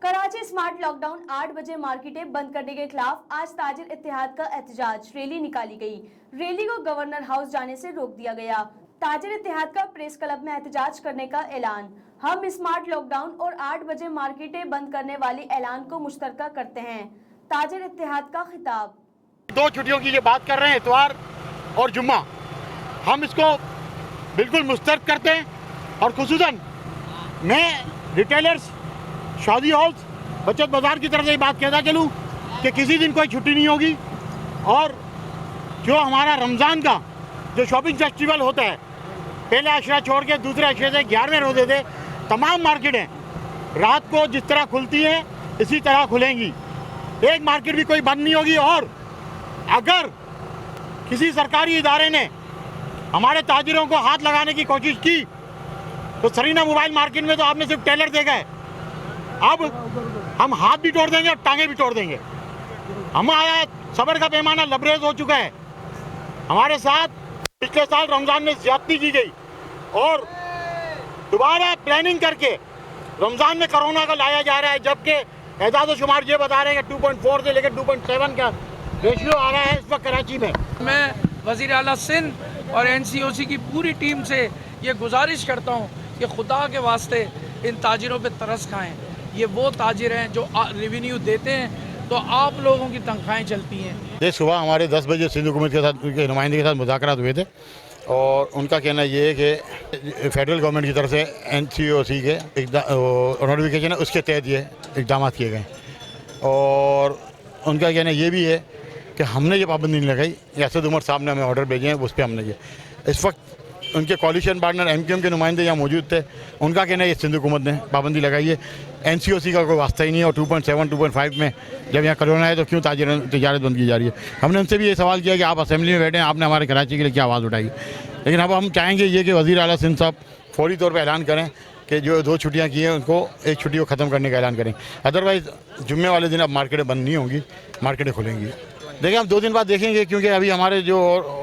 Karachi smart lockdown 8 बजे मार्केटें बंद करने के खिलाफ आज ताजिर इत्तेहाद का एहतजाज रैली निकाली गई। रैली को गवर्नर हाउस जाने से रोक दिया गया। ताजिर इत्तेहाद का प्रेस क्लब में एहतजाज करने का ऐलान। हम स्मार्ट लॉकडाउन और 8 बजे मार्केटें बंद करने वाले ऐलान को मुश्तरका करते हैं। ताजिर इत्तेहाद का खिताब। 2 छुट्टियों की ये बात कर रहे हैं, इतवार और जुम्मा। हम इसको बिल्कुल मुस्तरद करते हैं और खुसूसन मैं रिटेलर्स, शादी हॉल्स, बचत बाजार की तरफ से बात कहता चलूँ कि किसी दिन कोई छुट्टी नहीं होगी। और जो हमारा रमज़ान का जो शॉपिंग फेस्टिवल होता है, पहले अशरा छोड़ के दूसरे अशरे से 11वें रोज़े थे, तमाम मार्केटें रात को जिस तरह खुलती हैं इसी तरह खुलेंगी। एक मार्केट भी कोई बंद नहीं होगी। और अगर किसी सरकारी इदारे ने हमारे ताजिरों को हाथ लगाने की कोशिश की तो सरीना मोबाइल मार्केट में तो आपने सिर्फ टेलर देखा है, अब हम हाथ भी तोड़ देंगे और टांगे भी तोड़ देंगे। हमारा सब्र का पैमाना लबरेज हो चुका है। हमारे साथ पिछले साल रमज़ान में ज्यादती की गई और दोबारा प्लानिंग करके रमज़ान में कोरोना को लाया जा रहा है, जबकि एजाज़ शुमार ये बता रहे हैं कि 2.4 से लेकर 2.7 का रेशियो आ रहा है इस वक्त कराची में। मैं वज़ीर आला सिंध और NCOC की पूरी टीम से ये गुजारिश करता हूँ कि खुदा के वास्ते इन ताजिरों पे तरस खाएं। ये वो ताजिर हैं जो रेवेन्यू देते हैं तो आप लोगों की तनख्वाहें चलती हैं। ये सुबह हमारे 10 बजे सिंध हुकूमत के साथ, उनके नुमाइंदे के साथ मुज़ाकरात हुए थे और उनका कहना ये है कि फेडरल गवर्नमेंट की तरफ से NCOC के नोटिफिकेशन है, उसके तहत ये इकदाम किए गए। और उनका कहना ये भी है कि हमने ये पाबंदी नहीं लगाई, असद उमर साहब ने हमें ऑर्डर भेजे हैं, उस पर हमने ये इस वक्त उनके कॉलिशन पार्टनर MQM के नुमाइंदे यहाँ मौजूद थे, उनका कहना है ये सिंध हुकूमत ने पाबंदी लगाई है। NCOC का कोई वास्ता ही नहीं है। और 2.7 2.5 में जब यहाँ कोरोना है तो क्यों तजारत बंद की जा रही है। हमने उनसे भी ये सवाल किया कि आप असेंबली में बैठे हैं, आपने हमारे कराची के लिए क्या आवाज़ उठाई। लेकिन अब हम चाहेंगे ये कि वज़ीर आला सिंध साहब फौरी तौर पर ऐलान करें कि जो 2 छुट्टियाँ की हैं उनको एक छुट्टी को ख़त्म करने का ऐलान करें। अदरवाइज़ जुम्मे वाले दिन अब मार्केटें बंद नहीं होंगी, मार्केटें खुलेंगी। देखिए हम 2 दिन बाद देखेंगे, क्योंकि अभी हमारे जो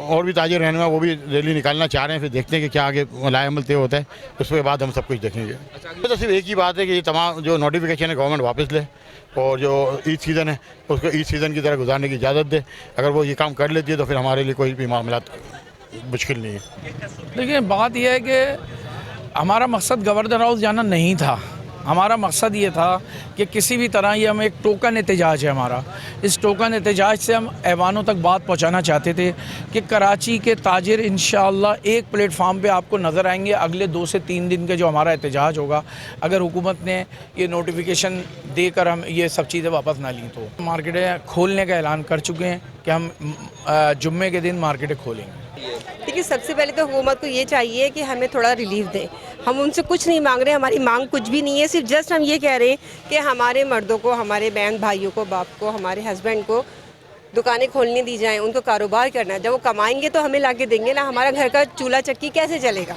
और भी ताजिर रहनुमा वो भी रैली निकालना चाह रहे हैं। फिर देखते हैं कि क्या आगे लाएअमल तय होता है, उसके बाद हम सब कुछ देखेंगे। तो सिर्फ एक ही बात है कि ये तमाम जो नोटिफिकेशन है गवर्नमेंट वापस ले और जो ईद सीज़न है उसको ईद सीज़न की तरह गुजारने की इजाज़त दे। अगर वो ये काम कर लेती है तो फिर हमारे लिए कोई भी मामला मुश्किल नहीं है। देखिए बात यह है कि हमारा मकसद गवर्नर हाउस जाना नहीं था। हमारा मकसद ये था कि किसी भी तरह ये हम एक टोकन एहतजाज है हमारा, इस टोकन एहतजाज से हम ऐवानों तक बात पहुंचाना चाहते थे कि कराची के ताजिर इंशाअल्लाह एक प्लेटफार्म पे आपको नज़र आएंगे अगले 2 से 3 दिन के जो हमारा एहतजाज होगा। अगर हुकूमत ने ये नोटिफिकेशन देकर हम ये सब चीज़ें वापस ना ली तो मार्केटें खोलने का ऐलान कर चुके हैं कि हम जुम्मे के दिन मार्केटें खोलेंगे। देखिए सबसे पहले तो हुकूमत को ये चाहिए कि हमें थोड़ा रिलीफ दें। हम उनसे कुछ नहीं मांग रहे, हमारी मांग कुछ भी नहीं है। सिर्फ जस्ट हम ये कह रहे हैं कि हमारे मर्दों को, हमारे बहन भाइयों को, बाप को, हमारे हस्बैंड को दुकानें खोलने दी जाएं, उनको कारोबार करना है। जब वो कमाएंगे तो हमें लाके देंगे ना। हमारा घर का चूल्हा चक्की कैसे चलेगा,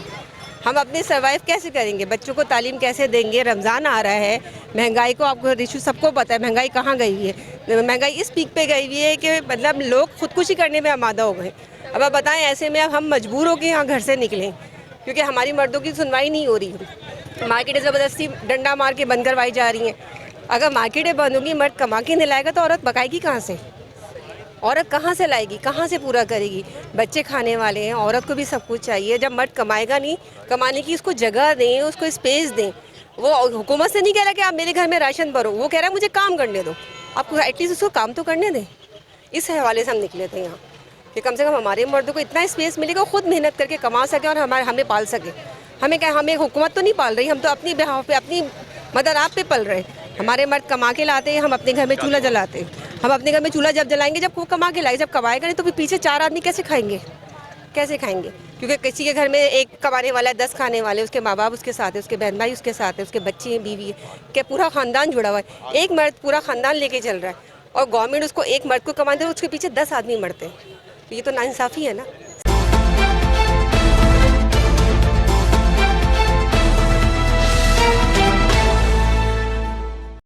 हम अपने सर्वाइव कैसे करेंगे, बच्चों को तालीम कैसे देंगे। रमज़ान आ रहा है, महंगाई को आपको इशू सबको पता है, महंगाई कहाँ गई है। महंगाई इस पीक पे गई हुई है कि मतलब लोग खुदकुशी करने में आमादा हो गए। अब आप बताएं, ऐसे में अब हम मजबूर हो के यहाँ घर से निकलें क्योंकि हमारी मर्दों की सुनवाई नहीं हो रही। मार्केटें ज़बरदस्ती डंडा मार के बंद करवाई जा रही हैं। अगर मार्केटें बंद होंगी, मर्द कमा के नहीं लाएगा तो औरत पकाएगी कहाँ से, औरत कहाँ से लाएगी, कहाँ से पूरा करेगी। बच्चे खाने वाले हैं, औरत को भी सब कुछ चाहिए। जब मर्द कमाएगा नहीं, कमाने की उसको जगह दें, उसको स्पेस दें। वो हुकूमत से नहीं कह रहा कि आप मेरे घर में राशन भरो, वो कह रहा है मुझे काम करने दो। आपको एटलीस्ट उसको काम तो करने दें। इस हवाले से हम निकले थे यहाँ कि कम से कम हमारे मर्दों को इतना स्पेस मिलेगा, खुद मेहनत करके कमा सके और हमें पाल सके। हमें क्या, हमें हुकूमत तो नहीं पाल रही, हम तो अपनी बिहाफ पे, अपनी मदद आप पे पल रहे। हमारे मर्द कमा के लाते हैं, हम अपने घर में चूल्हा जलाते हैं। हम अपने घर में चूल्हा जब जलाएंगे जब वो कमा के लाए, जब कमाएगा नहीं तो फिर पीछे 4 आदमी कैसे खाएंगे, कैसे खाएंगे। क्योंकि किसी के घर में एक कमाने वाला है, 10 खाने वाले, उसके माँ बाप उसके साथ है, उसके बहन भाई उसके साथ है, उसके बच्चे हैं, बीवी है, क्या पूरा ख़ानदान जुड़ा हुआ है। एक मर्द पूरा ख़ानदान लेके चल रहा है और गवर्नमेंट उसको एक मर्द को कमाते हैं, उसके पीछे 10 आदमी मरते हैं। ये तो नाइंसाफ़ी है ना।